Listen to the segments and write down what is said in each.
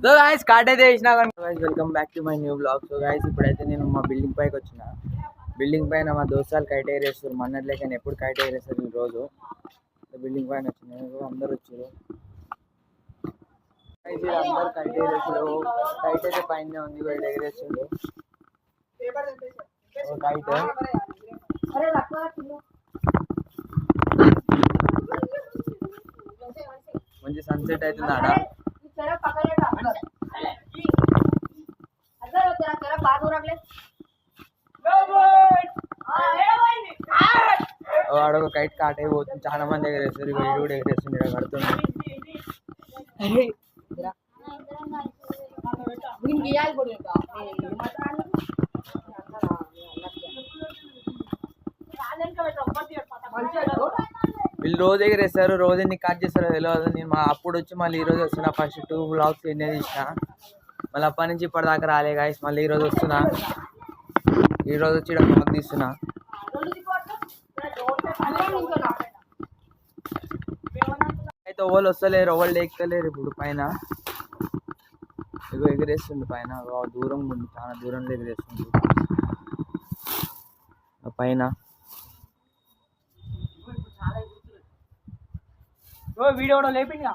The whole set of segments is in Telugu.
సో గాయ్స్ స్టార్ట్ అయితే చేసినా కానీ guys welcome back to my new blog. So guys ఇప్పుడైతే నేను మా బిల్డింగ్ పైకి వచ్చిన. బిల్డింగ్ పైన మా దోస్తాలు కైట్ ఎగరేస్తారు. మన్నట్లేక నేను ఎప్పుడు కైట్ ఎగరేస్తారు ఈ రోజు. బిల్డింగ్ పైన వచ్చిన అందరు వచ్చారు. అందరు కైట్ ఎగరేస్తారు. కైట్ అయితే పైన ఉంది, వీళ్ళు ఎగరేస్తారు కైట్. మంచి సన్సెట్ అవుతుంది ఆడ. ఆడొక కైట్ కాట్ అయిపోతుంది. చాలా మంది ఎగరేస్తారు. ఇక వీడు కూడా ఎగరేస్తుంది, ఇక్కడ కడుతుంది. వీళ్ళు రోజు ఎగరేస్తారు, రోజు ఎన్ని కట్ చేస్తారో తెలియదు. నేను అప్పుడు వచ్చి మళ్ళీ ఈ రోజు వస్తున్నా. ఫస్ట్ 2 బ్లాగ్స్ ఎన్ని తీసిన, మళ్ళీ అప్పటి నుంచి ఇప్పటిదాకా రాలే గాయస్. మళ్ళీ ఈరోజు వస్తున్నా. ఈరోజు వచ్చి ఇక్కడ బ్లాగ్ తీస్తున్నా. అయితే ఓవలు వస్తలేరు, ఓవలు ఎక్కలేరు ఇప్పుడు పైన. ఇగో ఎగరేస్తుంది పైన. దూరం ఉంది, చాలా దూరంలో ఎగరేస్తుంది పైన. వీడియో లేపింగా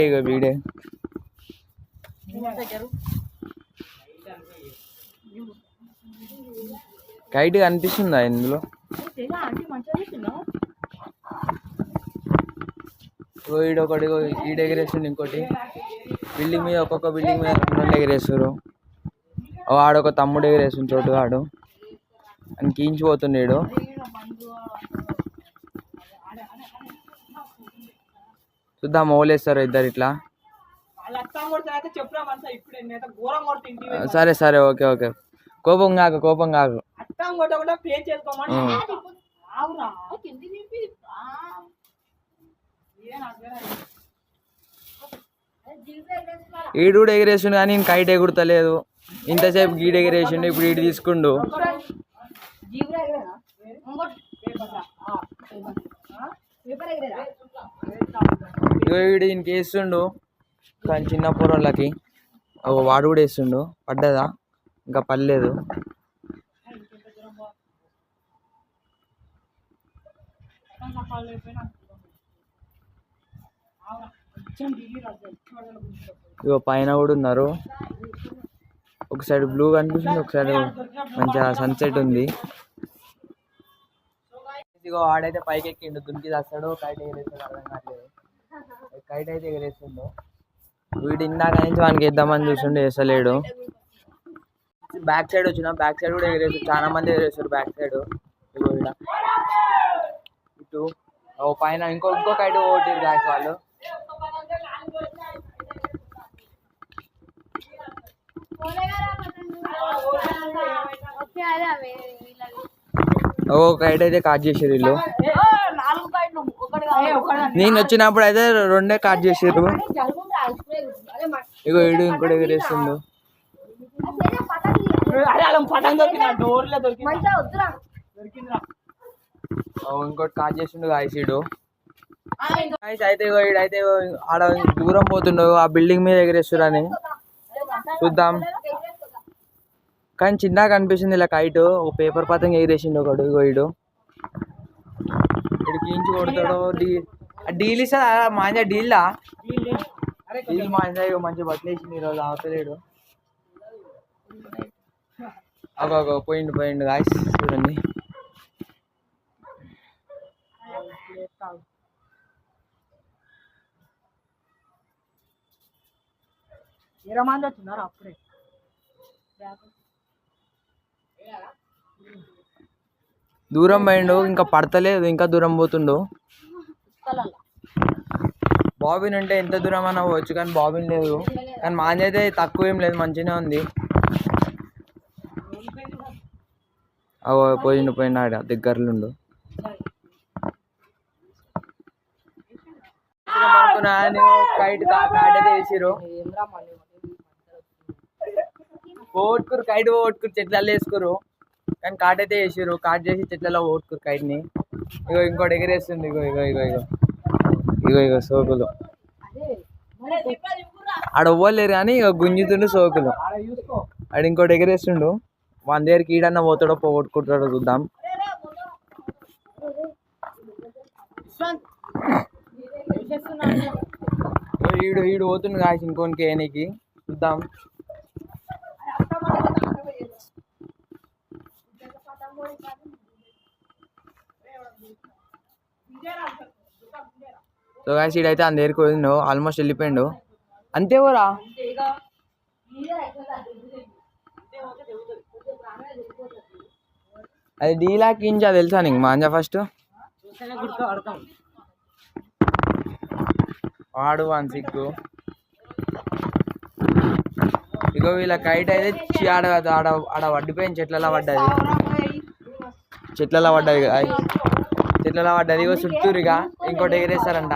ఇక వీడే కైట్ కనిపిస్తుందా ఇందులో? ఈడొకటి ఈడ ఎగరేస్తుంది. ఇంకోటి బిల్డింగ్ మీద, ఒక్కొక్క బిల్డింగ్ మీద 2 ఎగరేస్తారు. ఆడొక తమ్ముడు ఎగరేస్తుంది, చోటుగాడు అని కీంచిపోతున్నాడు. చూద్దాం ఓలేస్తారు ఇద్దరు ఇట్లా. సరే సరే ఓకే ఓకే. కోపం కాకు. ఈడు కూడా ఎగిరేసిండు కానీ నేను కైట్ ఎగురుతలేదు. ఇంతసేపు గీడు ఎగిరేసిండు, ఇప్పుడు ఈడు తీసుకుండు. వీడు ఈయనకి వేస్తుండు కానీ చిన్న పొరలకి. వాడు కూడా వేస్తుండు. పడ్డదా? ఇంకా పడలేదు. ఇగో పైన కూడా ఉన్నారు. ఒక సైడ్ బ్లూ కనిపిస్తుంది, ఒక సైడ్ మంచిగా సన్సెట్ ఉంది. ఇగో ఆడైతే పైకి ఎక్కిండు, దునికి వస్తాడు. కైట్ ఎగరేస్తాడు, అర్థం కావట్లేదు. కైట్ అయితే ఎగరేస్తుండు. వీడు ఇందాక నుంచి వానికి వేద్దామని చూస్తుండే, వేసలేడు. బ్యాక్ సైడ్ వచ్చిన, బ్యాక్ సైడ్ కూడా ఎగరేస్తారు. చాలా మంది ఎగరేస్తారు బ్యాక్ సైడ్. ఇగో ఇక్కడ ఇటు పైన ఇంకో కైట్ ఓటిరు బ్యాక్ వాళ్ళు. కైట్ అయితే కాట్ చేసారు వీళ్ళు. నేను వచ్చినప్పుడు అయితే 2 కాట్ చేసారు. ఇగో వీడు ఇంకోటి ఎగరేస్తుండు. ఇంకోటి కాట్ చేసిండు గాయసీడు. అయితే వీడైతే ఆడ దూరం పోతుండు, ఆ బిల్డింగ్ మీద ఎగరేస్తారు అని. చూద్దాం. కానీ చిన్నగా కనిపిస్తుంది ఇలా కైట్. ఒక పేపర్ పతంగా ఎగిరేసిండు ఒకడు. ఇగో వీడు కీంచి కొడతాడు. డీల్ ఇస్తా మాంజా. డీల్ మాంజా. ఇక మంచి బట్టలు వేసింది ఈరోజు. అవతలేడు. పోయిండు గాయస్. చూడండి అప్పుడే దూరం పోయిండు, ఇంకా పడతలేదు. ఇంకా దూరం పోతుండు. బాబిన్ ఉంటే ఎంత దూరం అన్నా పోవచ్చు, కానీ బాబిన్ లేదు. కానీ మాంజ అయితే తక్కువ ఏం లేదు, మంచిగానే ఉంది. పోయిండు ఆడ దగ్గరలో. కైట్ అయితే వేసిరు. ఓట్కురు కైట్ ఓట్కురు చెట్లలో వేసుకోరు, కానీ కాట్ అయితే వేసారు. కాట్ చేసి చెట్లలో ఓట్కురు కైట్ని. ఇగో ఇంకోటి ఎగిరేస్తుంది. ఇగో ఇగో ఇగో ఇగో ఇగో ఇగో సోకులు ఆడ ఇవ్వలేరు కానీ ఇక గుంజుతుండు సోకులు. ఆడ ఇంకోటి ఎగిరేస్తుండు. మన దగ్గరికి ఈడన్నా పోతాడో పోగొట్టుకుంటాడో చూద్దాం. ఈడు ఈడు పోతుండు కాసి ఇంకోనికి ఏనికి చూద్దాం. సో గాయస్ ఈడైతే అంత దగ్గరికి పోయిండు, ఆల్మోస్ట్ వెళ్ళిపోయిండు. అంతే పోరా. అది డీలా కింజా తెలుసా నీకు మాంజా ఫస్ట్ వాడు 1 ఇగో వీళ్ళ కైట్ అయితే ఆడ ఆడ ఆడ వడ్డిపోయింది. చెట్లలో పడ్డది చెట్లలో పడ్డది ఇగో చుట్టూరుగా ఇంకోటి ఎగిరేస్తారంట.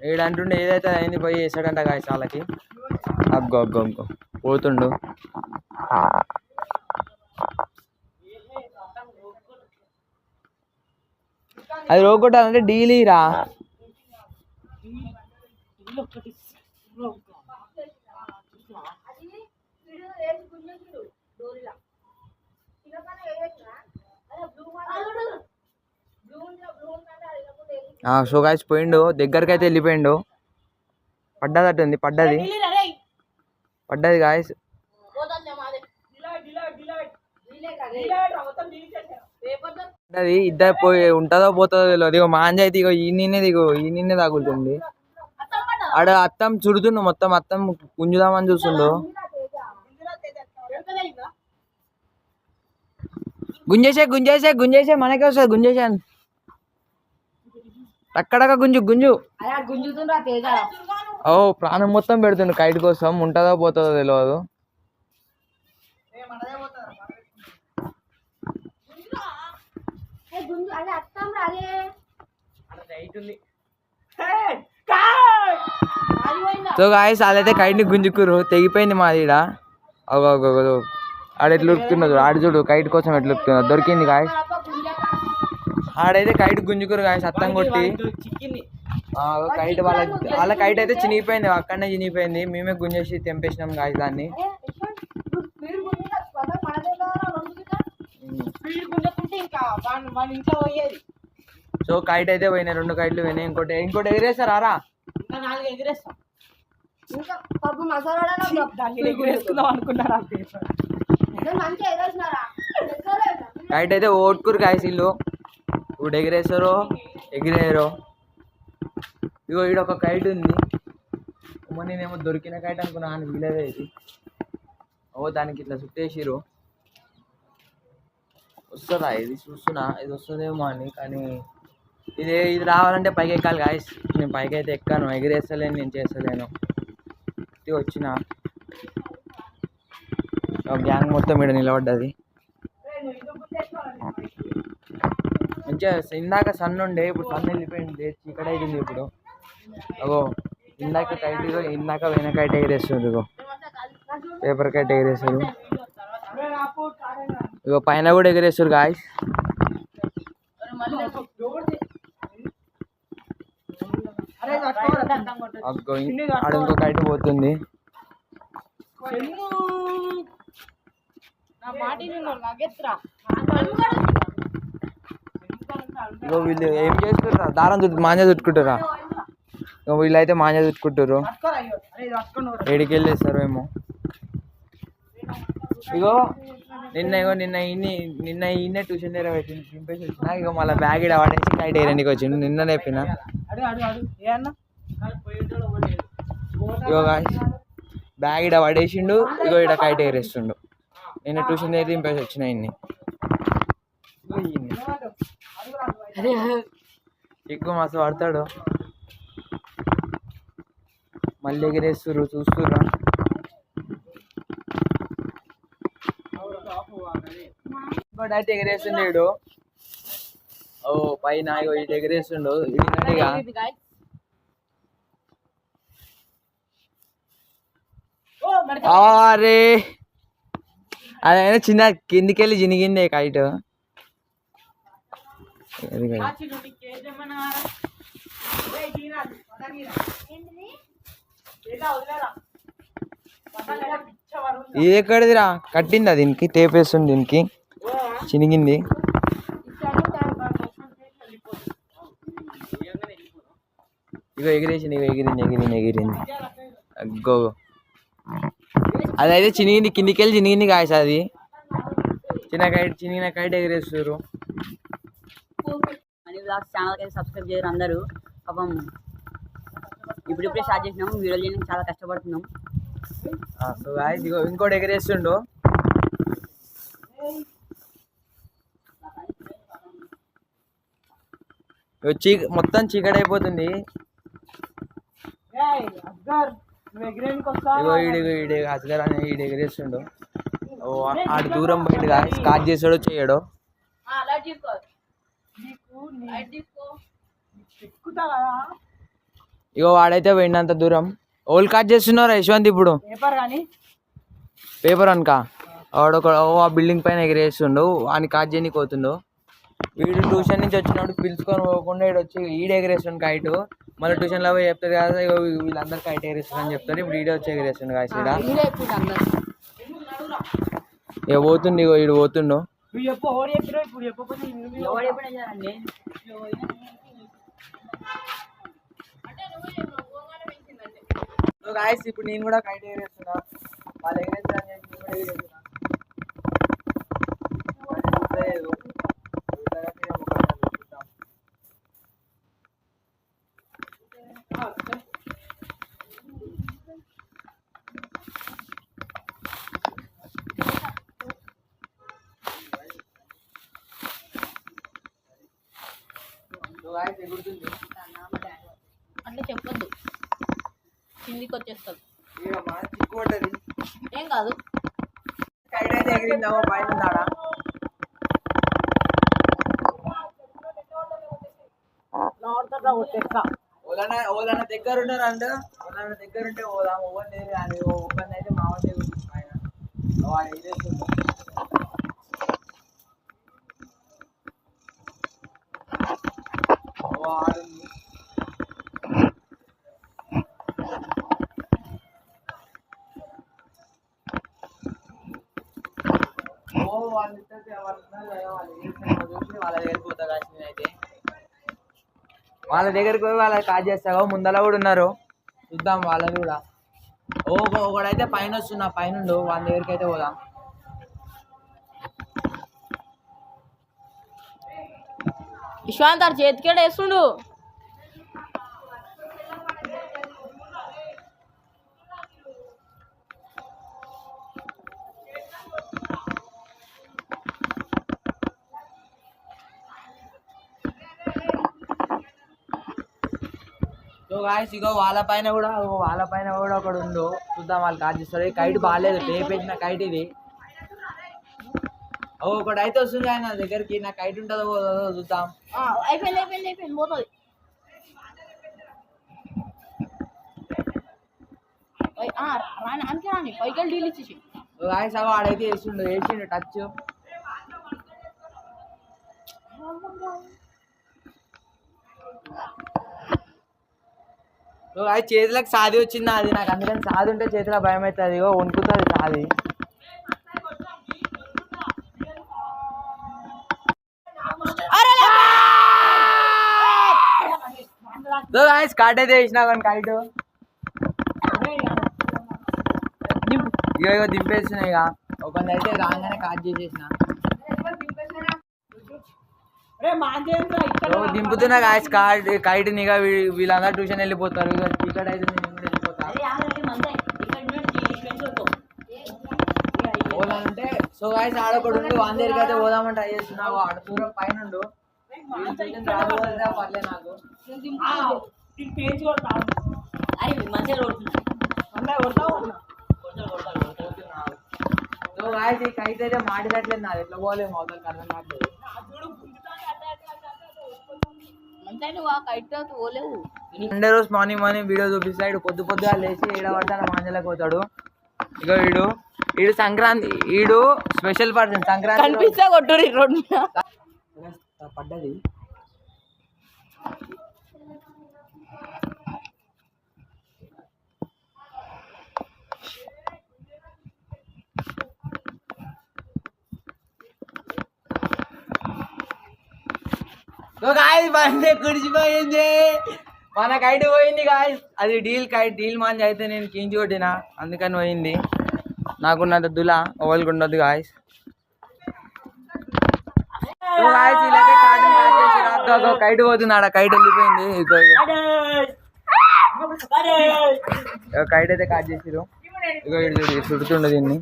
ఏడంటుండే ఏదైతే అయింది పోయి వేసాడంట గాయస్ వాళ్ళకి. అగ్గో అగ్గో అగ్గో పోతుండు. అది రోగొట్టాలంటే డీలీరా. సో గాయస్ పోయిండు, దగ్గరికి అయితే వెళ్ళిపోయిండు. పడ్డదట్టుంది, పడ్డది గాయస్. అది ఇద్దరు పోయి ఉంటుందో పోతుందో తెలియదు. ఇగో మాంజ అయితే ఇగో ఈ నిన్నే తగులుతుంది. ఆడ అత్తం చుడుతుండు, మొత్తం అత్తం గుంజుదామని చూస్తుండు. గుంజేసే మనకే వస్తుంది. గుంజేసాను అక్కడక్క గుంజు. ఓ ప్రాణం మొత్తం పెడుతుండు కైట్ కోసం. ఉంటుందో పోతుందో తెలియదు. సో గాయస్ వాళ్ళైతే కైట్ని గుంజుకురు. తెగిపోయింది మాది ఈడ. ఆడ ఎట్లా ఉరుకుతున్నది ఆడ చూడు. కైట్ కోసం ఎట్లా ఉరుకుతున్నది. దొరికింది గాయస్. ఆడైతే కైట్ గుంజుకురు గాయస్ అత్తం కొట్టి. కైట్ వాళ్ళ కైట్ అయితే చినిగిపోయింది, అక్కడనే చినిగిపోయింది. మేమే గుంజేసి తెంపేసినాం గాయస్ దాన్ని. సో కైట్ అయితే పోయినాయి, 2 కైట్లు పోయినాయి. ఇంకోటి ఎగిరేస్తారా రా. కైట్ అయితే ఓట్కురు గాయస్ వీళ్ళు. ఇప్పుడు ఎగిరేసారో ఎగిరేయరో. ఇగో ఈడ ఒక కైట్ ఉంది. నేనేమో దొరికిన కైట్ అనుకున్నా అని వీలదే ఇది. దానికి ఇట్లా చుట్టేసిరు. వస్తుందా ఇది చూస్తున్నా, ఇది వస్తుందేమో అని. కానీ ఇది రావాలంటే పైకి ఎక్కాలి గాయస్. నేను పైకి అయితే ఎక్కాను, ఎగిరేస్తలేను, నేను చేస్తలేను. వచ్చిన గ్యాంగ్ మొత్తం ఇక్కడ నిలబడ్డది. మంచిగా ఇందాక సన్ ఉండే, ఇప్పుడు సన్ వెళ్ళిపోయింది, చీకటి అవుతుంది ఇప్పుడు. అగో ఇందాక కైట్ ఇందాక వెన కైట్ ఎగిరేస్తుంది. ఇగో పేపర్ కైట్ ఎగిరేస్తారు. ఇగో పైన కూడా ఎగిరేస్తారు గాయస్. ఆడ ఇంకో కైట్ పోతుంది. ఇగో వీళ్ళు ఏం చేస్తుర్రా, దారం మాంజ చుట్టుకుంటారా. వీళ్ళైతే మాంజ చుట్టుకుంటారు. ఏడికి వెళ్ళేస్తారు ఏమో. ఇగో నిన్న ఈయనే ట్యూషన్ దగ్గర పెట్టింది, చింపేసి వచ్చిన. ఇగో మళ్ళీ బ్యాగ్ ఇడ పడేసి కైట్ ఎగరడానికి వచ్చిండు. నిన్న చెప్పిన. ఇగో బ్యాగ్ ఇడ పడేసిండు. ఇగో ఇడ కైట్ ఎగరేస్తుండు. నిన్న ట్యూషన్ దగ్గర చింపేసి వచ్చిన ఇన్ని. ఎక్కువ మస్తు పడతాడు. మళ్ళీ ఎగిరేస్తుర్రు, చూస్తుర్రా. ఇంకోటి అయితే ఎగిరేస్తుండే వీడు. ఓ పైన ఇగో ఇటు ఎగిరేస్తుండు. ఇదిగా అరే అదైనా చిన్న కిందికెళ్ళి చినిగిందే కైట్. ఇది ఎక్కడిదిరా? కట్టిందా దీనికి? టేపేస్తుంది దీనికి, చినిగింది. ఇగో ఎగిరేసింది, ఇగో ఎగిరింది. అగ్గో అదైతే చినిగింది, కిందికెళ్ళి చినిగింది గాయస్. అది చినిగిన కైట్ ఎగిరేస్తారు. ఛానల్కి సబ్స్క్రైబ్ చేయరు అందరూ. పాపం ఇప్పుడిప్పుడే స్టార్ట్ చేసినాము, వీడియోలు చేయడానికి చాలా కష్టపడుతున్నాం. సో గాయస్ ఇగో ఇంకోటి ఎగిరేస్తుండు. మొత్తం చీకటి అయిపోతుంది. ఇగో ఈడు అస్గర్ అని ఈడు ఎగిరేస్తుండు. ఆడు దూరం పోయిండు గాయస్. స్టార్ట్ చేసాడో చేయడో. ఇగో వాడైతే పోయిండంత దూరం. ఓల్ కాట్ చేస్తున్నారా యశ్వంత్ ఇప్పుడు? పేపర్ అనుక వాడొక ఆ బిల్డింగ్ పైన ఎగిరేస్తుండు. వాడిని కాట్ చేయడానికి పోతుండు. వీడు ట్యూషన్ నుంచి వచ్చినప్పుడు పిలుచుకొని పోకుండా ఈడు ఎగిరేస్తుండు కైట్. మళ్ళీ ట్యూషన్లో పోయి చెప్తారు కదా, ఇగో వీళ్ళందరూ కైట్ ఎగిరేస్తుండు అని చెప్తారు. ఇప్పుడు ఈడే వచ్చి ఎగిరేస్తుండు కాదు. ఇక పోతుండు, ఇగో ఈడు పోతుండు. గాయస్ ఇప్పుడు నేను కూడా కైట్ ఎగిరేస్తున్నా. వాళ్ళు ఎగిరేస్తున్నా. అంటే చెప్పొద్దు, కిందికి వచ్చేస్తుంది. చిక్కుపడ్డది, ఏం కాదు. కైట్ అయితే ఎగిరిందామో పైన ఉందాడా. ఓదన్న దగ్గర ఉన్నారంట. ఓదన్న దగ్గర ఉంటే పోదాం. ఓవర్ కానీ ఓపెన్ అయితే మా వాళ్ళు ఎగురుతుంది పైన. వాడు ఎగిరేస్తుంది. ఆడుంది. వాళ్ళ దగ్గరికి పోతా కాసిన అయితే వాళ్ళ దగ్గరికి పోయి వాళ్ళకి కాజ్ చేస్తాగా. ముందర కూడా ఉన్నారు, చూద్దాం వాళ్ళని కూడా. ఒకడైతే పైన వస్తున్నా, పైన వాళ్ళ దగ్గరికి అయితే పోదాం. విశ్వాంత్ ఆడు చేతికేడ వేస్తుండు. సో గాయస్ ఇగో వాళ్ళ పైన కూడా ఒకడు ఉండు, చూద్దాం వాళ్ళు కాజ్ చేస్తారు. కైట్ బాగాలేదు, టేప్ వేసిన కైట్ ఇది. ఒకటి అయితే వస్తుంది ఆయన దగ్గరికి. నా కైట్ ఉంటుందో పోతుందో చూద్దాం. అయిపోయింది పోతుంది. రాని పైకి డీల్ ఇచ్చేసి గాయస్ అగో ఆడైతే వేసిండు టచ్. చేతులకు సాది వచ్చింది అది నాకు. అందుకని సాది ఉంటే చేతిలో భయం అవుతుంది. వణుకుతుంది సాది. స్టార్ట్ అయితే వేసినా కానీ కైట్ ఇగో దింపేస్తున్నాయి. ఇక ఒకటి అయితే రాగానే కాట్ చేసేసిన. దింపుతున్నా గాయస్ కైట్ నిగా. వీళ్ళందరూ ట్యూషన్ వెళ్ళిపోతారు. ఇక టికెట్ అయితే నేను వెళ్ళిపోతా. పోదామంటే సో గాయస్ ఆడొకడు ఉండి వాళ్ళ దగ్గరికి అయితే పోదామని ట్రై చేస్తున్నావు. ఆడ దూరం పైన పర్లే నాకు. సో గాయస్ ఈ కైట్ అయితే మాట్లాడట్లేదు. నాది ఎట్లా పోలేము అవతలకి అర్థం కావట్లేదు. సండే రోజు మార్నింగ్ వీడియో చూపిస్తాడు. పొద్దుగా లేచి ఏడవడతా మాంజలకు పోతాడు. ఇగో ఈడు సంక్రాంతి ఈడు స్పెషల్ పర్సన్ సంక్రాంతి కనిపిస్తే కొట్టురి రోడ్ మీద పడ్డది. బండి కుడిచిపోయింది, మన కైట్ పోయింది గాయస్. అది డీల్ మాంజ్ అయితే నేను కించి కొట్టిన, అందుకని పోయింది. నాకున్నంత దులా ఓవల్కి ఉండదు గాయస్. వీళ్ళైతే కార్టూన్ కట్ చేసి రాద్దాం. కైట్ పోతున్నాడు, కైట్ వెళ్ళిపోయింది. కైట్ అయితే కట్ చేసిరు. ఇగో ఇటు చుడుతుండే దీన్ని.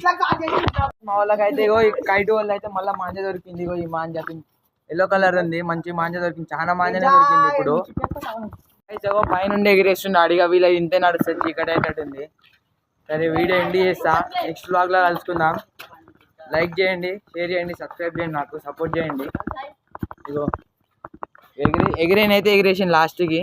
మా వాళ్ళకైతే ఇగో ఈ కైట్ వాళ్ళు అయితే మళ్ళీ మాంజ దొరికింది. ఇగో ఈ మాంజ ఎల్లో కలర్ ఉంది, మంచి మాంజ దొరికింది. చాలా మాంజనే దొరికింది ఇప్పుడు. అయితే పైనుండి ఎగిరేస్తుండే అడిగా. వీళ్ళ ఇంతే నడుస్తుంది, చీకటి అయినట్టుంది. సరే వీడియో ఎండ్ చేస్తా. నెక్స్ట్ వ్లాగ్లో కలుసుకుందాం. లైక్ చేయండి, షేర్ చేయండి, సబ్స్క్రైబ్ చేయండి, నాకు సపోర్ట్ చేయండి. ఇగో ఎగిరేనైతే ఎగిరేషన్ లాస్ట్కి.